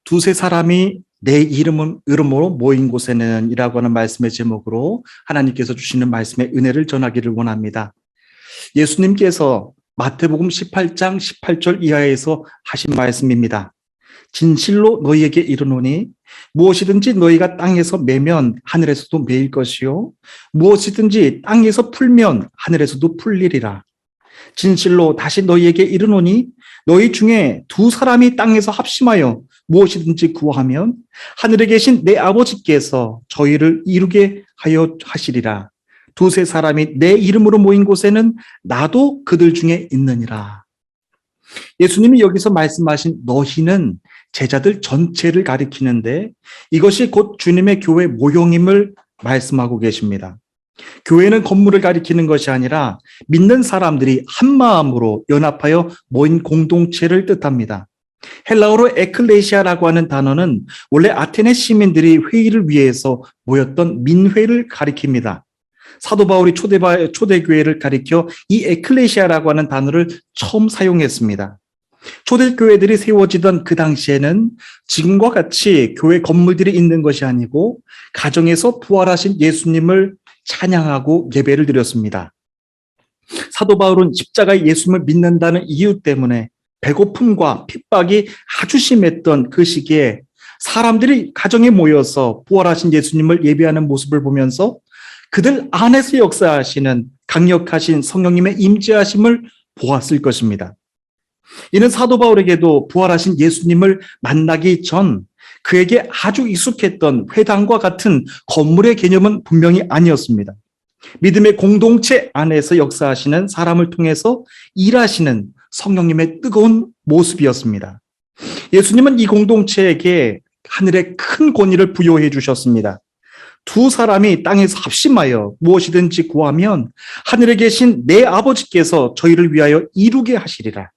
두세 사람이 내 이름으로 모인 곳에는 이라고 하는 말씀의 제목으로 하나님께서 주시는 말씀의 은혜를 전하기를 원합니다. 예수님께서 마태복음 18장 18절 이하에서 하신 말씀입니다. 진실로 너희에게 이르노니 무엇이든지 너희가 땅에서 매면 하늘에서도 매일 것이요 무엇이든지 땅에서 풀면 하늘에서도 풀리리라. 진실로 다시 너희에게 이르노니 너희 중에 두 사람이 땅에서 합심하여 무엇이든지 구하면 하늘에 계신 내 아버지께서 저희를 이루게 하여 하시리라. 두세 사람이 내 이름으로 모인 곳에는 나도 그들 중에 있느니라. 예수님이 여기서 말씀하신 너희는 제자들 전체를 가리키는데 이것이 곧 주님의 교회 모형임을 말씀하고 계십니다. 교회는 건물을 가리키는 것이 아니라 믿는 사람들이 한 마음으로 연합하여 모인 공동체를 뜻합니다. 헬라어로 에클레시아라고 하는 단어는 원래 아테네 시민들이 회의를 위해서 모였던 민회를 가리킵니다. 사도 바울이 초대교회를 가리켜 이 에클레시아라고 하는 단어를 처음 사용했습니다. 초대교회들이 세워지던 그 당시에는 지금과 같이 교회 건물들이 있는 것이 아니고 가정에서 부활하신 예수님을 찬양하고 예배를 드렸습니다. 사도 바울은 십자가의 예수님을 믿는다는 이유 때문에 배고픔과 핍박이 아주 심했던 그 시기에 사람들이 가정에 모여서 부활하신 예수님을 예배하는 모습을 보면서 그들 안에서 역사하시는 강력하신 성령님의 임재하심을 보았을 것입니다. 이는 사도 바울에게도 부활하신 예수님을 만나기 전 그에게 아주 익숙했던 회당과 같은 건물의 개념은 분명히 아니었습니다. 믿음의 공동체 안에서 역사하시는 사람을 통해서 일하시는 성령님의 뜨거운 모습이었습니다. 예수님은 이 공동체에게 하늘의 큰 권위를 부여해 주셨습니다. 두 사람이 땅에서 합심하여 무엇이든지 구하면 하늘에 계신 내 아버지께서 저희를 위하여 이루게 하시리라.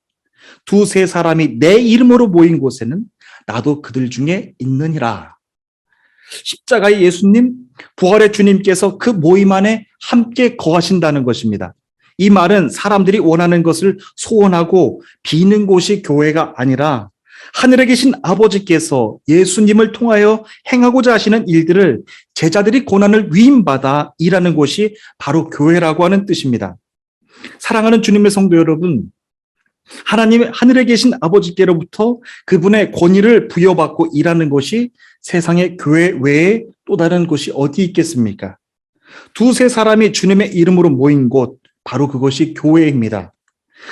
두세 사람이 내 이름으로 모인 곳에는 나도 그들 중에 있느니라. 십자가의 예수님, 부활의 주님께서 그 모임 안에 함께 거하신다는 것입니다. 이 말은 사람들이 원하는 것을 소원하고 비는 곳이 교회가 아니라 하늘에 계신 아버지께서 예수님을 통하여 행하고자 하시는 일들을 제자들이 고난을 위임받아 일하는 곳이 바로 교회라고 하는 뜻입니다. 사랑하는 주님의 성도 여러분, 하나님의 하늘에 계신 아버지께로부터 그분의 권위를 부여받고 일하는 것이 세상의 교회 외에 또 다른 곳이 어디 있겠습니까? 두세 사람이 주님의 이름으로 모인 곳, 바로 그것이 교회입니다.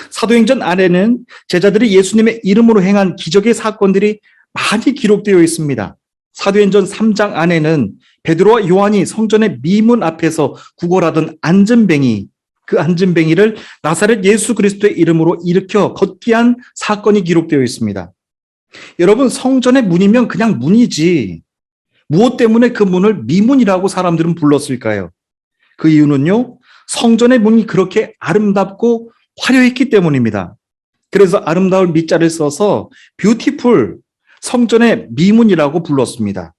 사도행전 안에는 제자들이 예수님의 이름으로 행한 기적의 사건들이 많이 기록되어 있습니다. 사도행전 3장 안에는 베드로와 요한이 성전의 미문 앞에서 구걸하던 안전뱅이, 그 안전뱅이를 나사렛 예수 그리스도의 이름으로 일으켜 걷게 한 사건이 기록되어 있습니다. 여러분, 성전의 문이면 그냥 문이지 무엇 때문에 그 문을 미문이라고 사람들은 불렀을까요? 그 이유는요, 성전의 문이 그렇게 아름답고 화려했기 때문입니다. 그래서 아름다울 미자를 써서 뷰티풀, 성전의 미문이라고 불렀습니다.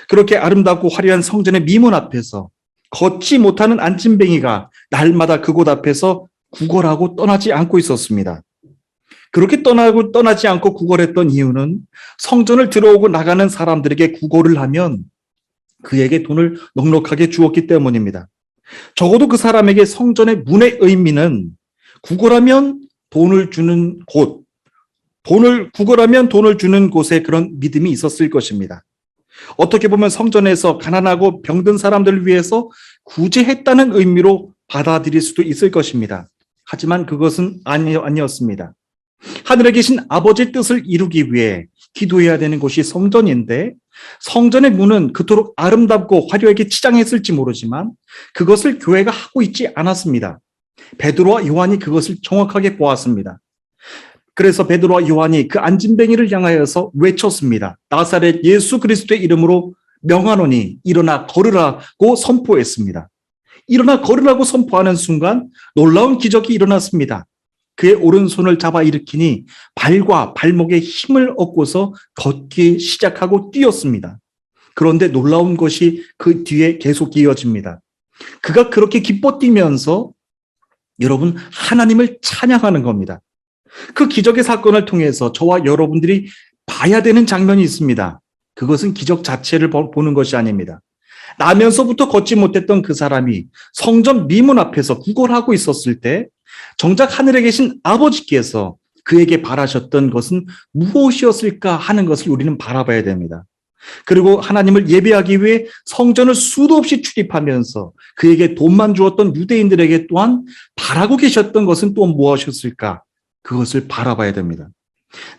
그렇게 아름답고 화려한 성전의 미문 앞에서 걷지 못하는 안진뱅이가 날마다 그곳 앞에서 구걸하고 떠나지 않고 있었습니다. 그렇게 떠나지 않고 구걸했던 이유는 성전을 들어오고 나가는 사람들에게 구걸을 하면 그에게 돈을 넉넉하게 주었기 때문입니다. 적어도 그 사람에게 성전의 문의 의미는 구걸하면 돈을 주는 곳, 구걸하면 돈을 주는 곳에 그런 믿음이 있었을 것입니다. 어떻게 보면 성전에서 가난하고 병든 사람들을 위해서 구제했다는 의미로 받아들일 수도 있을 것입니다. 하지만 그것은 아니었습니다. 하늘에 계신 아버지의 뜻을 이루기 위해 기도해야 되는 곳이 성전인데 성전의 문은 그토록 아름답고 화려하게 치장했을지 모르지만 그것을 교회가 하고 있지 않았습니다. 베드로와 요한이 그것을 정확하게 보았습니다. 그래서 베드로와 요한이 그 안진뱅이를 향하여서 외쳤습니다. 나사렛 예수 그리스도의 이름으로 명하노니 일어나 걸으라고 선포했습니다. 일어나 걸으라고 선포하는 순간 놀라운 기적이 일어났습니다. 그의 오른손을 잡아 일으키니 발과 발목에 힘을 얻고서 걷기 시작하고 뛰었습니다. 그런데 놀라운 것이 그 뒤에 계속 이어집니다. 그가 그렇게 기뻐 뛰면서 여러분 하나님을 찬양하는 겁니다. 그 기적의 사건을 통해서 저와 여러분들이 봐야 되는 장면이 있습니다. 그것은 기적 자체를 보는 것이 아닙니다. 나면서부터 걷지 못했던 그 사람이 성전 미문 앞에서 구걸하고 있었을 때 정작 하늘에 계신 아버지께서 그에게 바라셨던 것은 무엇이었을까 하는 것을 우리는 바라봐야 됩니다. 그리고 하나님을 예배하기 위해 성전을 수도 없이 출입하면서 그에게 돈만 주었던 유대인들에게 또한 바라고 계셨던 것은 또 무엇이었을까? 그것을 바라봐야 됩니다.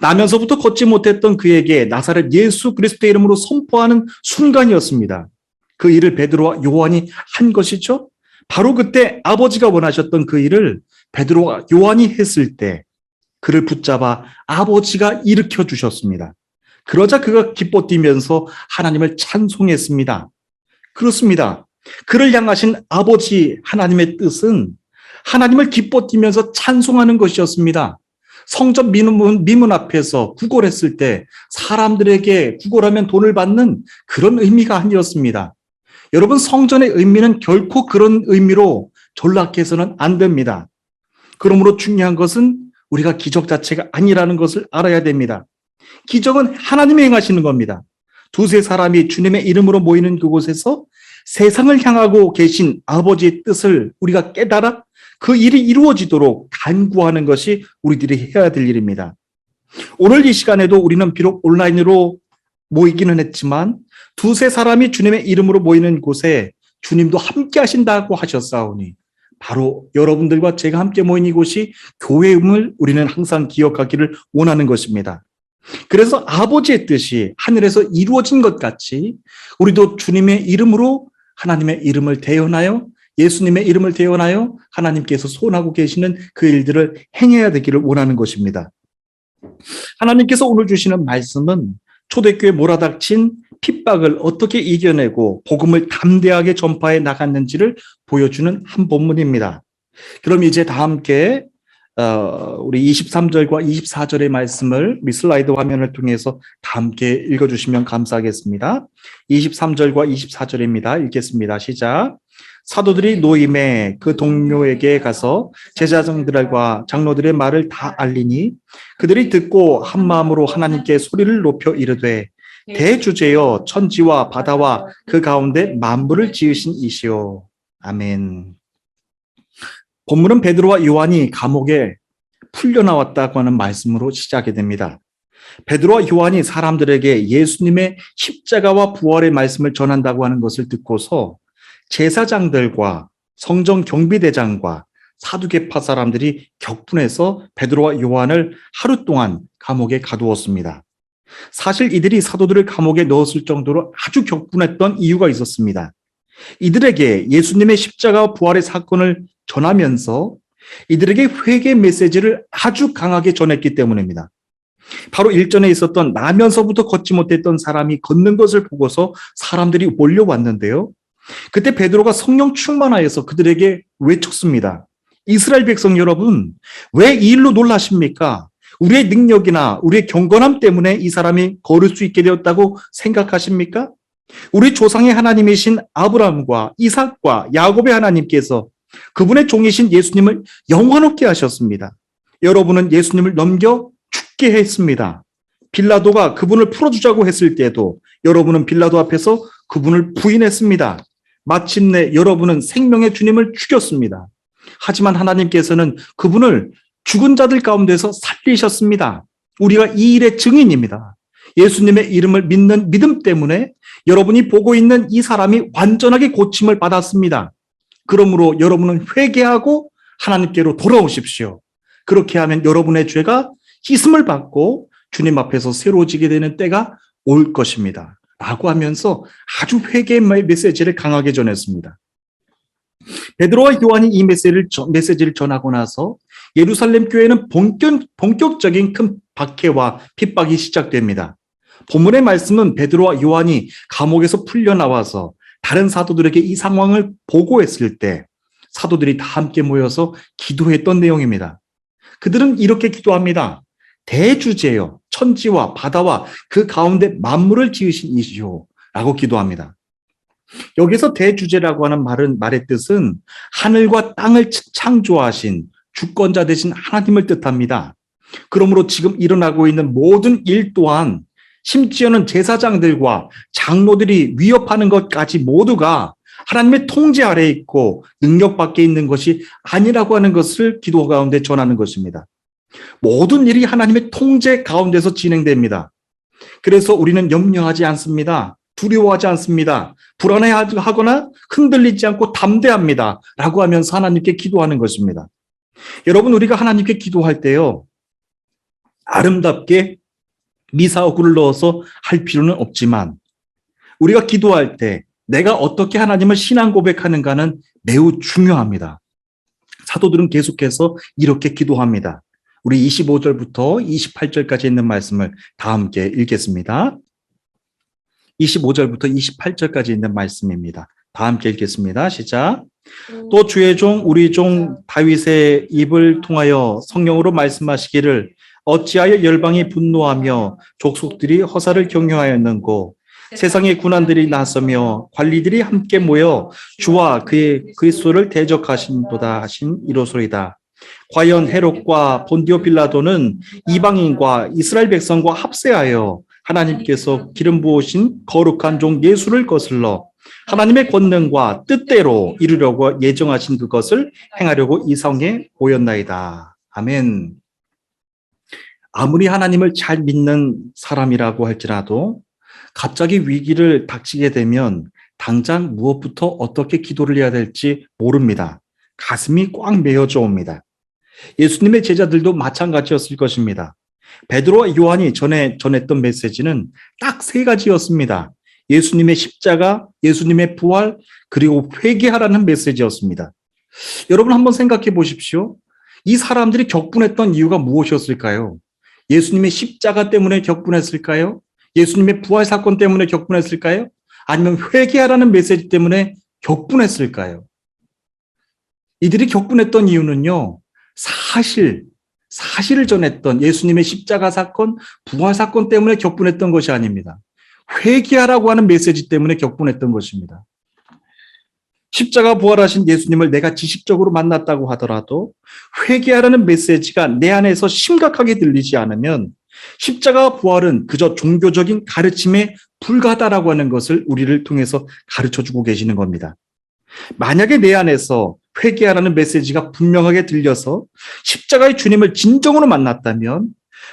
나면서부터 걷지 못했던 그에게 나사렛 예수 그리스도의 이름으로 선포하는 순간이었습니다. 그 일을 베드로와 요한이 한 것이죠. 바로 그때 아버지가 원하셨던 그 일을 베드로와 요한이 했을 때 그를 붙잡아 아버지가 일으켜 주셨습니다. 그러자 그가 기뻐 뛰면서 하나님을 찬송했습니다. 그렇습니다. 그를 향하신 아버지 하나님의 뜻은 하나님을 기뻐 뛰면서 찬송하는 것이었습니다. 성전 미문 앞에서 구걸했을 때 사람들에게 구걸하면 돈을 받는 그런 의미가 아니었습니다. 여러분, 성전의 의미는 결코 그런 의미로 전락해서는 안 됩니다. 그러므로 중요한 것은 우리가 기적 자체가 아니라는 것을 알아야 됩니다. 기적은 하나님이 행하시는 겁니다. 두세 사람이 주님의 이름으로 모이는 그곳에서 세상을 향하고 계신 아버지의 뜻을 우리가 깨달아 그 일이 이루어지도록 간구하는 것이 우리들이 해야 될 일입니다. 오늘 이 시간에도 우리는 비록 온라인으로 모이기는 했지만 두세 사람이 주님의 이름으로 모이는 곳에 주님도 함께 하신다고 하셨사오니 바로 여러분들과 제가 함께 모인 이곳이 교회임을 우리는 항상 기억하기를 원하는 것입니다. 그래서 아버지의 뜻이 하늘에서 이루어진 것 같이 우리도 주님의 이름으로 하나님의 이름을 대언하여 예수님의 이름을 대언하여 하나님께서 소원하고 계시는 그 일들을 행해야 되기를 원하는 것입니다. 하나님께서 오늘 주시는 말씀은 초대교회 몰아닥친 핍박을 어떻게 이겨내고 복음을 담대하게 전파해 나갔는지를 보여주는 한 본문입니다. 그럼 이제 다 함께 우리 23절과 24절의 말씀을 우리 슬라이드 화면을 통해서 다 함께 읽어주시면 감사하겠습니다. 23절과 24절입니다. 읽겠습니다. 시작. 사도들이 노임에 그 동료에게 가서 제자장들과 장로들의 말을 다 알리니 그들이 듣고 한 마음으로 하나님께 소리를 높여 이르되 대주제여 천지와 바다와 그 가운데 만물을 지으신 이시오. 아멘. 본문은 베드로와 요한이 감옥에 풀려나왔다고 하는 말씀으로 시작이 됩니다. 베드로와 요한이 사람들에게 예수님의 십자가와 부활의 말씀을 전한다고 하는 것을 듣고서 제사장들과 성전 경비대장과 사두개파 사람들이 격분해서 베드로와 요한을 하루 동안 감옥에 가두었습니다. 사실 이들이 사도들을 감옥에 넣었을 정도로 아주 격분했던 이유가 있었습니다. 이들에게 예수님의 십자가와 부활의 사건을 전하면서 이들에게 회개 메시지를 아주 강하게 전했기 때문입니다. 바로 일전에 있었던 나면서부터 걷지 못했던 사람이 걷는 것을 보고서 사람들이 몰려왔는데요. 그때 베드로가 성령 충만하여서 그들에게 외쳤습니다. 이스라엘 백성 여러분, 왜 이 일로 놀라십니까? 우리의 능력이나 우리의 경건함 때문에 이 사람이 걸을 수 있게 되었다고 생각하십니까? 우리 조상의 하나님이신 아브라함과 이삭과 야곱의 하나님께서 그분의 종이신 예수님을 영원롭게 하셨습니다. 여러분은 예수님을 넘겨 죽게 했습니다. 빌라도가 그분을 풀어주자고 했을 때도 여러분은 빌라도 앞에서 그분을 부인했습니다. 마침내 여러분은 생명의 주님을 죽였습니다. 하지만 하나님께서는 그분을 죽은 자들 가운데서 살리셨습니다. 우리가 이 일의 증인입니다. 예수님의 이름을 믿는 믿음 때문에 여러분이 보고 있는 이 사람이 완전하게 고침을 받았습니다. 그러므로 여러분은 회개하고 하나님께로 돌아오십시오. 그렇게 하면 여러분의 죄가 씻음을 받고 주님 앞에서 새로워지게 되는 때가 올 것입니다. 라고 하면서 아주 회개의 메시지를 강하게 전했습니다. 베드로와 요한이 이 메시지를 전하고 나서 예루살렘 교회는 본격적인 큰 박해와 핍박이 시작됩니다. 본문의 말씀은 베드로와 요한이 감옥에서 풀려나와서 다른 사도들에게 이 상황을 보고했을 때 사도들이 다 함께 모여서 기도했던 내용입니다. 그들은 이렇게 기도합니다. 대주제여 천지와 바다와 그 가운데 만물을 지으신 이시오 라고 기도합니다. 여기서 대주제라고 하는 말의 뜻은 하늘과 땅을 창조하신 주권자 되신 하나님을 뜻합니다. 그러므로 지금 일어나고 있는 모든 일 또한 심지어는 제사장들과 장로들이 위협하는 것까지 모두가 하나님의 통제 아래에 있고 능력 밖에 있는 것이 아니라고 하는 것을 기도 가운데 전하는 것입니다. 모든 일이 하나님의 통제 가운데서 진행됩니다. 그래서 우리는 염려하지 않습니다. 두려워하지 않습니다. 불안해하거나 흔들리지 않고 담대합니다. 라고 하면서 하나님께 기도하는 것입니다. 여러분, 우리가 하나님께 기도할 때요, 아름답게 미사오구를 넣어서 할 필요는 없지만 우리가 기도할 때 내가 어떻게 하나님을 신앙 고백하는가는 매우 중요합니다. 사도들은 계속해서 이렇게 기도합니다. 우리 25절부터 28절까지 있는 말씀을 다 함께 읽겠습니다. 25절부터 28절까지 있는 말씀입니다. 다 함께 읽겠습니다. 시작. 또 주의 종 우리 종 다윗의 입을 통하여 성령으로 말씀하시기를 어찌하여 열방이 분노하며 족속들이 허사를 경유하였는고 세상의 군환들이 나서며 관리들이 함께 모여 주와 그의 그리스도를 대적하신도다 하신 이로소이다. 과연 헤롯과 본디오 빌라도는 이방인과 이스라엘 백성과 합세하여 하나님께서 기름 부으신 거룩한 종 예수를 거슬러 하나님의 권능과 뜻대로 이루려고 예정하신 그것을 행하려고 이성에 보였나이다. 아멘. 아무리 하나님을 잘 믿는 사람이라고 할지라도 갑자기 위기를 닥치게 되면 당장 무엇부터 어떻게 기도를 해야 될지 모릅니다. 가슴이 꽉 메어져 옵니다. 예수님의 제자들도 마찬가지였을 것입니다. 베드로와 요한이 전에 전했던 메시지는 딱 세 가지였습니다. 예수님의 십자가, 예수님의 부활, 그리고 회개하라는 메시지였습니다. 여러분 한번 생각해 보십시오. 이 사람들이 격분했던 이유가 무엇이었을까요? 예수님의 십자가 때문에 격분했을까요? 예수님의 부활 사건 때문에 격분했을까요? 아니면 회개하라는 메시지 때문에 격분했을까요? 이들이 격분했던 이유는요, 사실을 전했던 예수님의 십자가 사건, 부활 사건 때문에 격분했던 것이 아닙니다. 회개하라고 하는 메시지 때문에 격분했던 것입니다. 십자가 부활하신 예수님을 내가 지식적으로 만났다고 하더라도 회개하라는 메시지가 내 안에서 심각하게 들리지 않으면 십자가 부활은 그저 종교적인 가르침에 불과하다라고 하는 것을 우리를 통해서 가르쳐주고 계시는 겁니다. 만약에 내 안에서 회개하라는 메시지가 분명하게 들려서 십자가의 주님을 진정으로 만났다면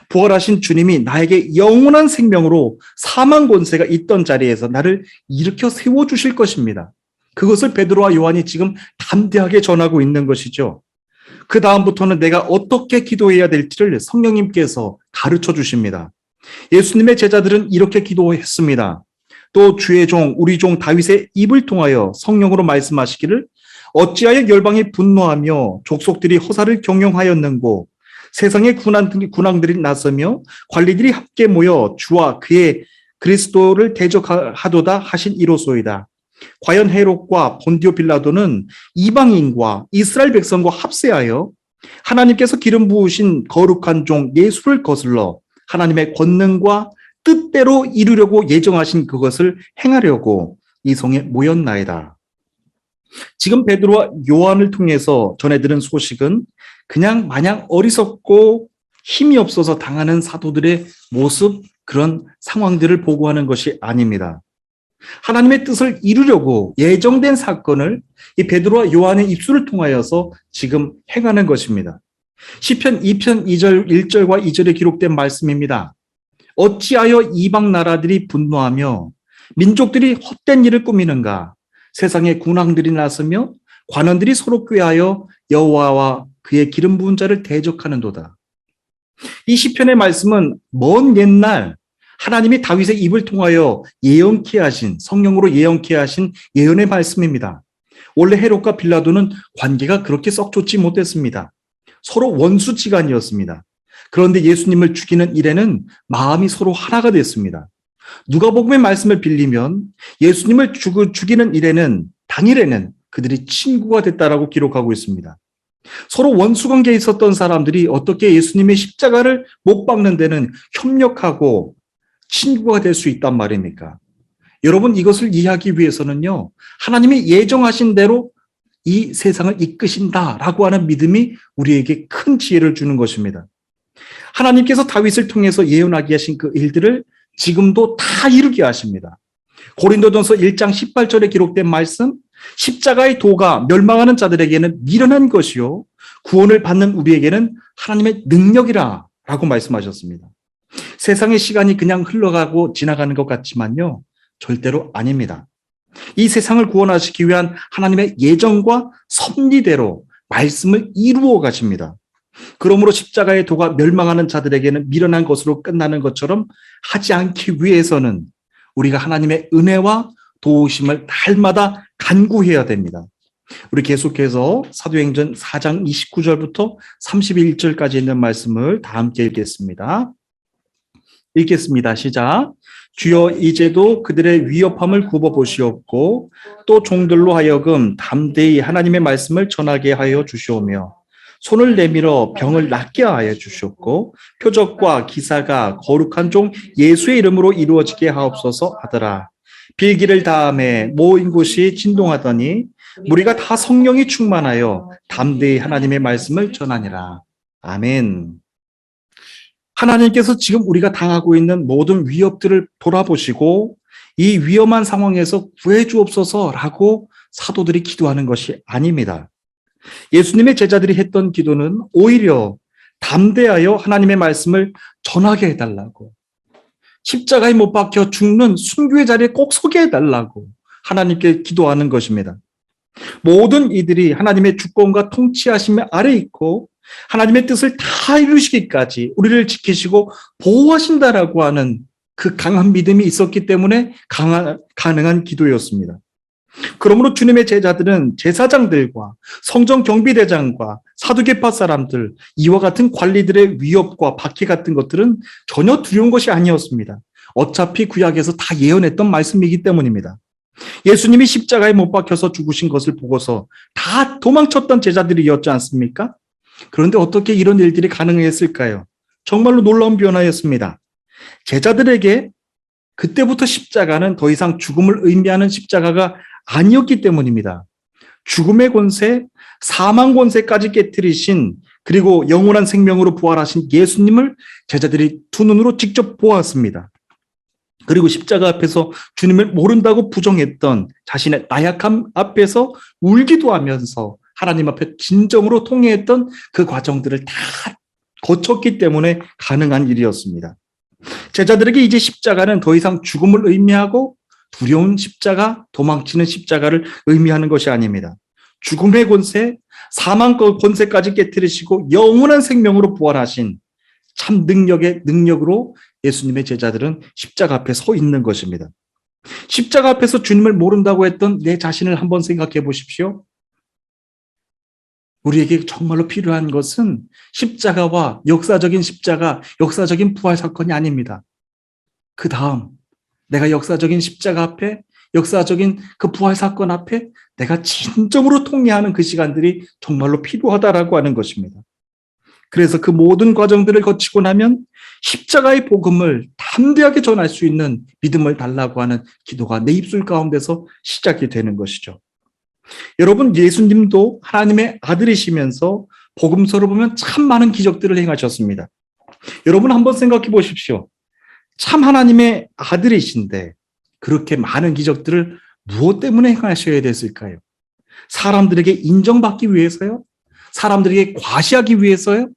부활하신 주님이 나에게 영원한 생명으로 사망 권세가 있던 자리에서 나를 일으켜 세워주실 것입니다. 그것을 베드로와 요한이 지금 담대하게 전하고 있는 것이죠. 그 다음부터는 내가 어떻게 기도해야 될지를 성령님께서 가르쳐 주십니다. 예수님의 제자들은 이렇게 기도했습니다. 또 주의 종 우리 종 다윗의 입을 통하여 성령으로 말씀하시기를 어찌하여 열방이 분노하며 족속들이 허사를 경영하였는고 세상의 군왕들이 나서며 관리들이 함께 모여 주와 그의 그리스도를 대적하도다 하신 이로소이다. 과연 헤롯과 본디오 빌라도는 이방인과 이스라엘 백성과 합세하여 하나님께서 기름 부으신 거룩한 종 예수를 거슬러 하나님의 권능과 뜻대로 이루려고 예정하신 그것을 행하려고 이 성에 모였나이다. 지금 베드로와 요한을 통해서 전해들은 소식은 그냥 마냥 어리석고 힘이 없어서 당하는 사도들의 모습, 그런 상황들을 보고하는 것이 아닙니다. 하나님의 뜻을 이루려고 예정된 사건을 이 베드로와 요한의 입술을 통하여서 지금 행하는 것입니다. 시편 2편 2절 1절과 2절에 기록된 말씀입니다. 어찌하여 이방 나라들이 분노하며 민족들이 헛된 일을 꾸미는가? 세상에 군왕들이 나서며 관원들이 서로 꾀하여 여호와와 그의 기름 부은 자를 대적하는도다. 이 시편의 말씀은 먼 옛날 하나님이 다윗의 입을 통하여 예언케 하신, 성령으로 예언케 하신 예언의 말씀입니다. 원래 헤롯과 빌라도는 관계가 그렇게 썩 좋지 못했습니다. 서로 원수지간이었습니다. 그런데 예수님을 죽이는 일에는 마음이 서로 하나가 됐습니다. 누가복음의 말씀을 빌리면 예수님을 죽이는 일에는 당일에는 그들이 친구가 됐다라고 기록하고 있습니다. 서로 원수관계에 있었던 사람들이 어떻게 예수님의 십자가를 못 박는 데는 협력하고 친구가 될 수 있단 말입니까? 여러분, 이것을 이해하기 위해서는요, 하나님이 예정하신 대로 이 세상을 이끄신다라고 하는 믿음이 우리에게 큰 지혜를 주는 것입니다. 하나님께서 다윗을 통해서 예언하게 하신 그 일들을 지금도 다 이루게 하십니다. 고린도전서 1장 18절에 기록된 말씀, 십자가의 도가 멸망하는 자들에게는 미련한 것이요 구원을 받는 우리에게는 하나님의 능력이라 라고 말씀하셨습니다. 세상의 시간이 그냥 흘러가고 지나가는 것 같지만요, 절대로 아닙니다. 이 세상을 구원하시기 위한 하나님의 예정과 섭리대로 말씀을 이루어 가십니다. 그러므로 십자가의 도가 멸망하는 자들에게는 미련한 것으로 끝나는 것처럼 하지 않기 위해서는 우리가 하나님의 은혜와 도우심을 날마다 간구해야 됩니다. 우리 계속해서 사도행전 4장 29절부터 31절까지 있는 말씀을 다 함께 읽겠습니다. 읽겠습니다. 시작. 주여 이제도 그들의 위협함을 굽어보시옵고 또 종들로 하여금 담대히 하나님의 말씀을 전하게 하여 주시오며 손을 내밀어 병을 낫게 하여 주셨고 표적과 기사가 거룩한 종 예수의 이름으로 이루어지게 하옵소서 하더라. 빌기를 다음에 모인 곳이 진동하더니 무리가 다 성령이 충만하여 담대히 하나님의 말씀을 전하니라. 아멘. 하나님께서 지금 우리가 당하고 있는 모든 위협들을 돌아보시고 이 위험한 상황에서 구해 주옵소서라고 사도들이 기도하는 것이 아닙니다. 예수님의 제자들이 했던 기도는 오히려 담대하여 하나님의 말씀을 전하게 해달라고, 십자가에 못 박혀 죽는 순교의 자리에 꼭 서게 해달라고 하나님께 기도하는 것입니다. 모든 이들이 하나님의 주권과 통치하심 아래 있고 하나님의 뜻을 다 이루시기까지 우리를 지키시고 보호하신다라고 하는 그 강한 믿음이 있었기 때문에 가능한 기도였습니다. 그러므로 주님의 제자들은 제사장들과 성전 경비대장과 사두개파 사람들, 이와 같은 관리들의 위협과 박해 같은 것들은 전혀 두려운 것이 아니었습니다. 어차피 구약에서 다 예언했던 말씀이기 때문입니다. 예수님이 십자가에 못 박혀서 죽으신 것을 보고서 다 도망쳤던 제자들이었지 않습니까? 그런데 어떻게 이런 일들이 가능했을까요? 정말로 놀라운 변화였습니다. 제자들에게 그때부터 십자가는 더 이상 죽음을 의미하는 십자가가 아니었기 때문입니다. 죽음의 권세, 사망 권세까지 깨뜨리신, 그리고 영원한 생명으로 부활하신 예수님을 제자들이 두 눈으로 직접 보았습니다. 그리고 십자가 앞에서 주님을 모른다고 부정했던 자신의 나약함 앞에서 울기도 하면서 하나님 앞에 진정으로 통회했던 그 과정들을 다 거쳤기 때문에 가능한 일이었습니다. 제자들에게 이제 십자가는 더 이상 죽음을 의미하고 두려운 십자가, 도망치는 십자가를 의미하는 것이 아닙니다. 죽음의 권세, 사망 권세까지 깨뜨리시고 영원한 생명으로 부활하신 참 능력의 능력으로 예수님의 제자들은 십자가 앞에 서 있는 것입니다. 십자가 앞에서 주님을 모른다고 했던 내 자신을 한번 생각해 보십시오. 우리에게 정말로 필요한 것은 십자가와 역사적인 십자가, 역사적인 부활 사건이 아닙니다. 그 다음 내가 역사적인 십자가 앞에, 역사적인 그 부활 사건 앞에 내가 진정으로 통회하는 그 시간들이 정말로 필요하다라고 하는 것입니다. 그래서 그 모든 과정들을 거치고 나면 십자가의 복음을 담대하게 전할 수 있는 믿음을 달라고 하는 기도가 내 입술 가운데서 시작이 되는 것이죠. 여러분, 예수님도 하나님의 아들이시면서 복음서를 보면 참 많은 기적들을 행하셨습니다. 여러분 한번 생각해 보십시오. 참 하나님의 아들이신데 그렇게 많은 기적들을 무엇 때문에 행하셔야 됐을까요? 사람들에게 인정받기 위해서요? 사람들에게 과시하기 위해서요?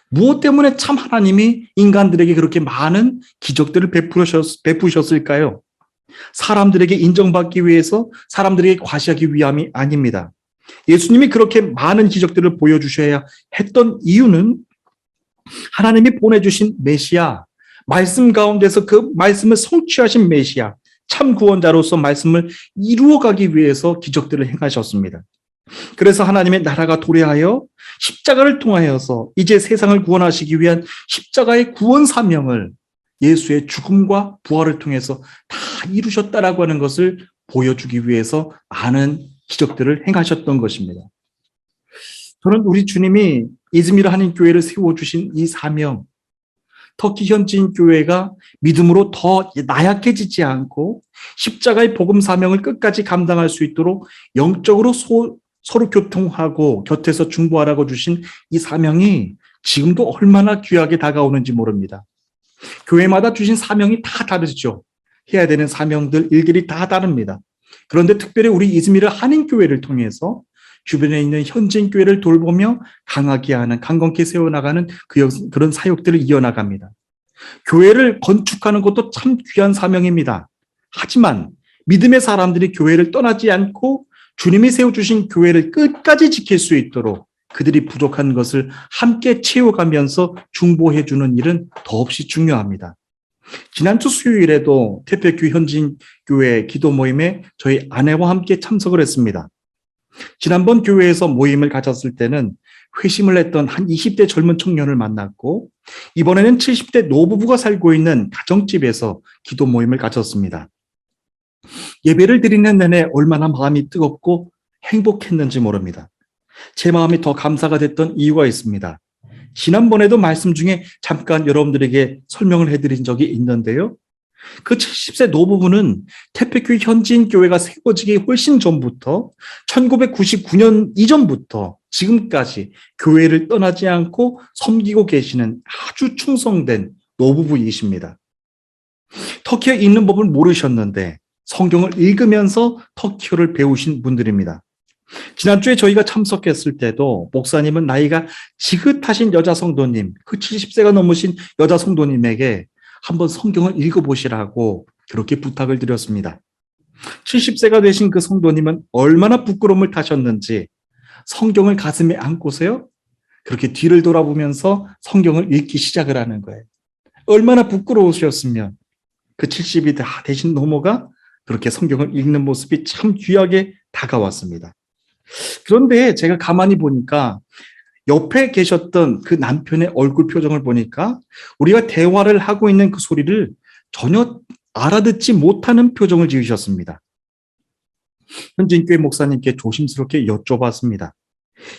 무엇 때문에 참 하나님이 인간들에게 그렇게 많은 기적들을 베푸셨을까요? 사람들에게 인정받기 위해서, 사람들에게 과시하기 위함이 아닙니다. 예수님이 그렇게 많은 기적들을 보여주셔야 했던 이유는 하나님이 보내주신 메시아, 말씀 가운데서 그 말씀을 성취하신 메시아, 참 구원자로서 말씀을 이루어가기 위해서 기적들을 행하셨습니다. 그래서 하나님의 나라가 도래하여 십자가를 통하여서 이제 세상을 구원하시기 위한 십자가의 구원 사명을 예수의 죽음과 부활을 통해서 다 이루셨다라고 하는 것을 보여주기 위해서 많은 기적들을 행하셨던 것입니다. 저는 우리 주님이 이즈미르 한인교회를 세워주신 이 사명, 터키 현지인 교회가 믿음으로 더 나약해지지 않고 십자가의 복음 사명을 끝까지 감당할 수 있도록 영적으로 서로 교통하고 곁에서 중보하라고 주신 이 사명이 지금도 얼마나 귀하게 다가오는지 모릅니다. 교회마다 주신 사명이 다 다르죠. 해야 되는 사명들, 일들이 다 다릅니다. 그런데 특별히 우리 이즈미르 한인교회를 통해서 주변에 있는 현지인 교회를 돌보며 강하게 하는, 강건케 세워나가는 그런 사역들을 이어나갑니다. 교회를 건축하는 것도 참 귀한 사명입니다. 하지만 믿음의 사람들이 교회를 떠나지 않고 주님이 세워주신 교회를 끝까지 지킬 수 있도록 그들이 부족한 것을 함께 채워가면서 중보해주는 일은 더없이 중요합니다. 지난주 수요일에도 태백교 현지인교회 기도 모임에 저희 아내와 함께 참석을 했습니다. 지난번 교회에서 모임을 가졌을 때는 회심을 했던 한 20대 젊은 청년을 만났고, 이번에는 70대 노부부가 살고 있는 가정집에서 기도 모임을 가졌습니다. 예배를 드리는 내내 얼마나 마음이 뜨겁고 행복했는지 모릅니다. 제 마음이 더 감사가 됐던 이유가 있습니다. 지난번에도 말씀 중에 잠깐 여러분들에게 설명을 해드린 적이 있는데요. 그 70세 노부부는 태백교 현지인 교회가 세워지기 훨씬 전부터 1999년 이전부터 지금까지 교회를 떠나지 않고 섬기고 계시는 아주 충성된 노부부이십니다. 터키에 있는 법을 모르셨는데 성경을 읽으면서 터키어를 배우신 분들입니다. 지난주에 저희가 참석했을 때도 목사님은 나이가 지긋하신 여자 성도님, 그 70세가 넘으신 여자 성도님에게 한번 성경을 읽어보시라고 그렇게 부탁을 드렸습니다. 70세가 되신 그 성도님은 얼마나 부끄러움을 타셨는지 성경을 가슴에 안고서요, 그렇게 뒤를 돌아보면서 성경을 읽기 시작을 하는 거예요. 얼마나 부끄러우셨으면 그 70이 다 되신 노모가 그렇게 성경을 읽는 모습이 참 귀하게 다가왔습니다. 그런데 제가 가만히 보니까 옆에 계셨던 그 남편의 얼굴 표정을 보니까 우리가 대화를 하고 있는 그 소리를 전혀 알아듣지 못하는 표정을 지으셨습니다. 현지인교회 목사님께 조심스럽게 여쭤봤습니다.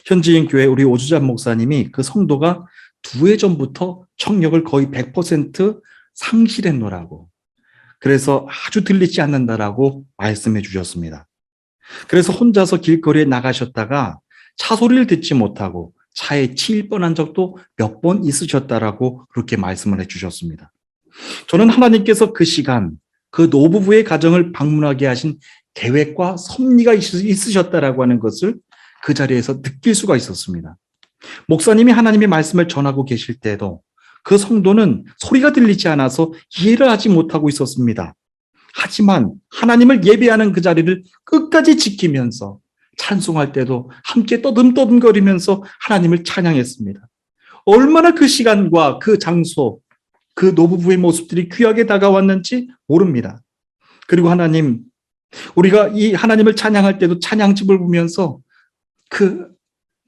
현지인교회 우리 오주잔 목사님이 그 성도가 2해 전부터 청력을 거의 100% 상실했노라고, 그래서 아주 들리지 않는다라고 말씀해 주셨습니다. 그래서 혼자서 길거리에 나가셨다가 차 소리를 듣지 못하고 차에 치일 뻔한 적도 몇 번 있으셨다라고 그렇게 말씀을 해주셨습니다. 저는 하나님께서 그 시간, 그 노부부의 가정을 방문하게 하신 계획과 섭리가 있으셨다라고 하는 것을 그 자리에서 느낄 수가 있었습니다. 목사님이 하나님의 말씀을 전하고 계실 때도 그 성도는 소리가 들리지 않아서 이해를 하지 못하고 있었습니다. 하지만 하나님을 예배하는 그 자리를 끝까지 지키면서 찬송할 때도 함께 떠듬떠듬거리면서 하나님을 찬양했습니다. 얼마나 그 시간과 그 장소, 그 노부부의 모습들이 귀하게 다가왔는지 모릅니다. 그리고 하나님, 우리가 이 하나님을 찬양할 때도 찬양집을 보면서 그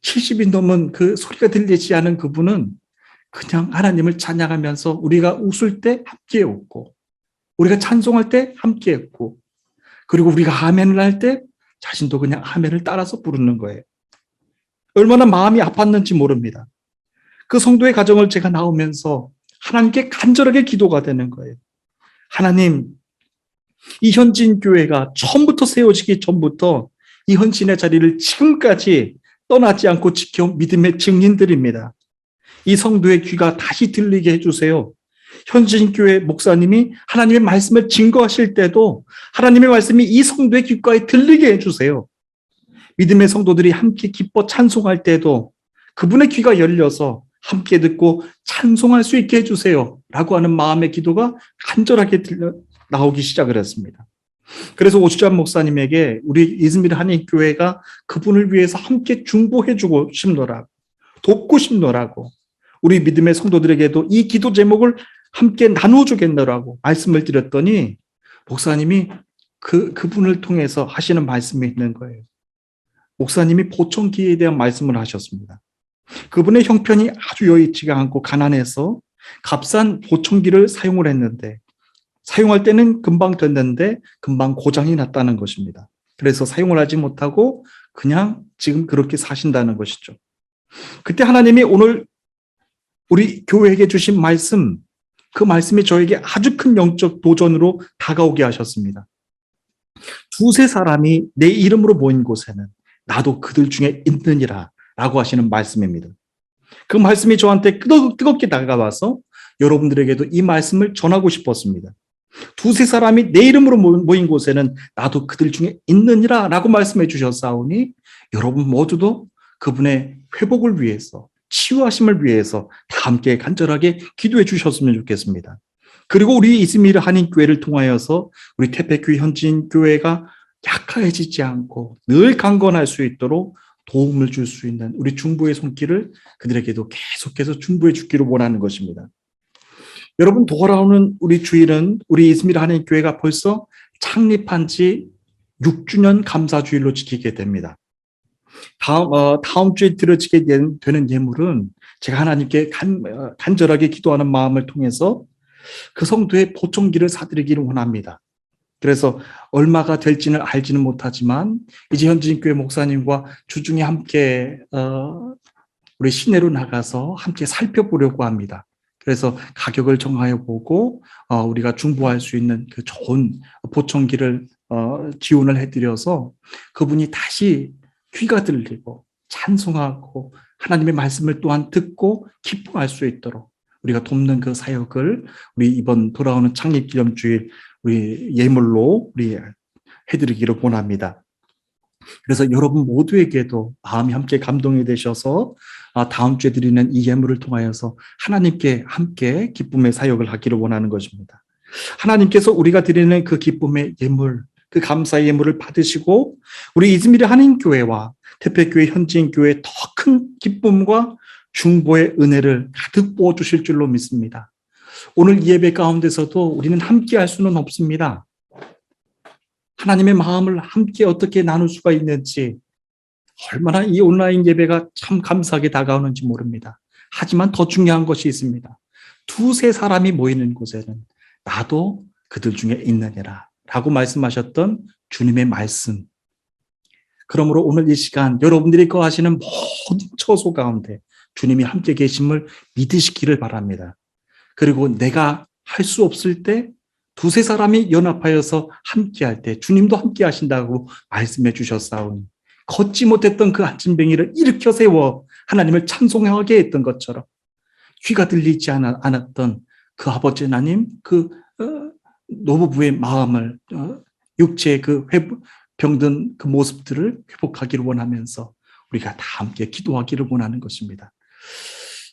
70이 넘은 그 소리가 들리지 않은 그분은 그냥 하나님을 찬양하면서 우리가 웃을 때 함께 웃고, 우리가 찬송할 때 함께 했고, 그리고 우리가 아멘을 할 때 자신도 그냥 아멘을 따라서 부르는 거예요. 얼마나 마음이 아팠는지 모릅니다. 그 성도의 가정을 제가 나오면서 하나님께 간절하게 기도가 되는 거예요. 하나님, 이 현지인 교회가 처음부터 세워지기 전부터 이 헌신의 자리를 지금까지 떠나지 않고 지켜온 믿음의 증인들입니다. 이 성도의 귀가 다시 들리게 해주세요. 현지인교회 목사님이 하나님의 말씀을 증거하실 때도 하나님의 말씀이 이 성도의 귓가에 들리게 해주세요. 믿음의 성도들이 함께 기뻐 찬송할 때도 그분의 귀가 열려서 함께 듣고 찬송할 수 있게 해주세요 라고 하는 마음의 기도가 간절하게 나오기 시작을 했습니다. 그래서 오주잔 목사님에게 우리 이즈미르 한인교회가 그분을 위해서 함께 중보해주고 싶노라고, 돕고 싶노라고, 우리 믿음의 성도들에게도 이 기도 제목을 함께 나눠주겠노라고 말씀을 드렸더니 목사님이 그분을 통해서 하시는 말씀이 있는 거예요. 목사님이 보청기에 대한 말씀을 하셨습니다. 그분의 형편이 아주 여의치가 않고 가난해서 값싼 보청기를 사용을 했는데 사용할 때는 금방 됐는데 금방 고장이 났다는 것입니다. 그래서 사용을 하지 못하고 그냥 지금 그렇게 사신다는 것이죠. 그때 하나님이 오늘 우리 교회에게 주신 말씀, 그 말씀이 저에게 아주 큰 영적 도전으로 다가오게 하셨습니다. 2-3 사람이 내 이름으로 모인 곳에는 나도 그들 중에 있느니라 라고 하시는 말씀입니다. 그 말씀이 저한테 뜨겁게 다가와서 여러분들에게도 이 말씀을 전하고 싶었습니다. 두세 사람이 내 이름으로 모인 곳에는 나도 그들 중에 있느니라 라고 말씀해 주셨사오니 여러분 모두도 그분의 회복을 위해서, 치유하심을 위해서 다 함께 간절하게 기도해 주셨으면 좋겠습니다. 그리고 우리 이스미르 한인교회를 통하여서 우리 태백교회 현지인교회가 약화해지지 않고 늘 강건할 수 있도록 도움을 줄 수 있는 우리 중보의 손길을 그들에게도 계속해서 중보해 주기를 원하는 것입니다. 여러분, 돌아오는 우리 주일은 우리 이스미르 한인교회가 벌써 창립한 지 6주년 감사주일로 지키게 됩니다. 다음 주에 드려지게 되는 예물은 제가 하나님께 간절하게 기도하는 마음을 통해서 그 성도의 보청기를 사드리기를 원합니다. 그래서 얼마가 될지는 알지는 못하지만 이제 현지인교회 목사님과 주중에 함께 우리 시내로 나가서 함께 살펴보려고 합니다. 그래서 가격을 정하여 보고 우리가 중보할 수 있는 그 좋은 보청기를 지원을 해드려서 그분이 다시 귀가 들리고 찬송하고 하나님의 말씀을 또한 듣고 기뻐할 수 있도록 우리가 돕는 그 사역을 우리 이번 돌아오는 창립기념주일 우리 예물로 우리 해드리기를 원합니다. 그래서 여러분 모두에게도 마음이 함께 감동이 되셔서 다음 주에 드리는 이 예물을 통하여서 하나님께 함께 기쁨의 사역을 하기를 원하는 것입니다. 하나님께서 우리가 드리는 그 기쁨의 예물, 그 감사의 예물을 받으시고 우리 이즈미르 한인교회와 태백교회 현지인교회에 더 큰 기쁨과 중보의 은혜를 가득 부어주실 줄로 믿습니다. 오늘 이 예배 가운데서도 우리는 함께 할 수는 없습니다. 하나님의 마음을 함께 어떻게 나눌 수가 있는지 얼마나 이 온라인 예배가 참 감사하게 다가오는지 모릅니다. 하지만 더 중요한 것이 있습니다. 두세 사람이 모이는 곳에는 나도 그들 중에 있느니라 라고 말씀하셨던 주님의 말씀. 그러므로 오늘 이 시간 여러분들이 거하시는 모든 처소 가운데 주님이 함께 계심을 믿으시기를 바랍니다. 그리고 내가 할 수 없을 때 두세 사람이 연합하여서 함께할 때 주님도 함께 하신다고 말씀해 주셨사오니 걷지 못했던 그 안진뱅이를 일으켜 세워 하나님을 찬송하게 했던 것처럼 귀가 들리지 않았던 그 아버지 하나님 그 노부부의 마음을 육체의 그 병든 그 모습들을 회복하기를 원하면서 우리가 다 함께 기도하기를 원하는 것입니다.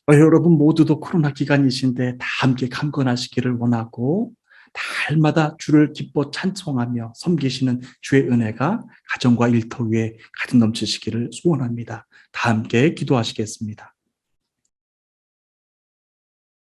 여러분 모두도 코로나 기간이신데 다 함께 강건하시기를 원하고 달마다 주를 기뻐 찬송하며 섬기시는 주의 은혜가 가정과 일터 위에 가득 넘치시기를 소원합니다. 다 함께 기도하시겠습니다.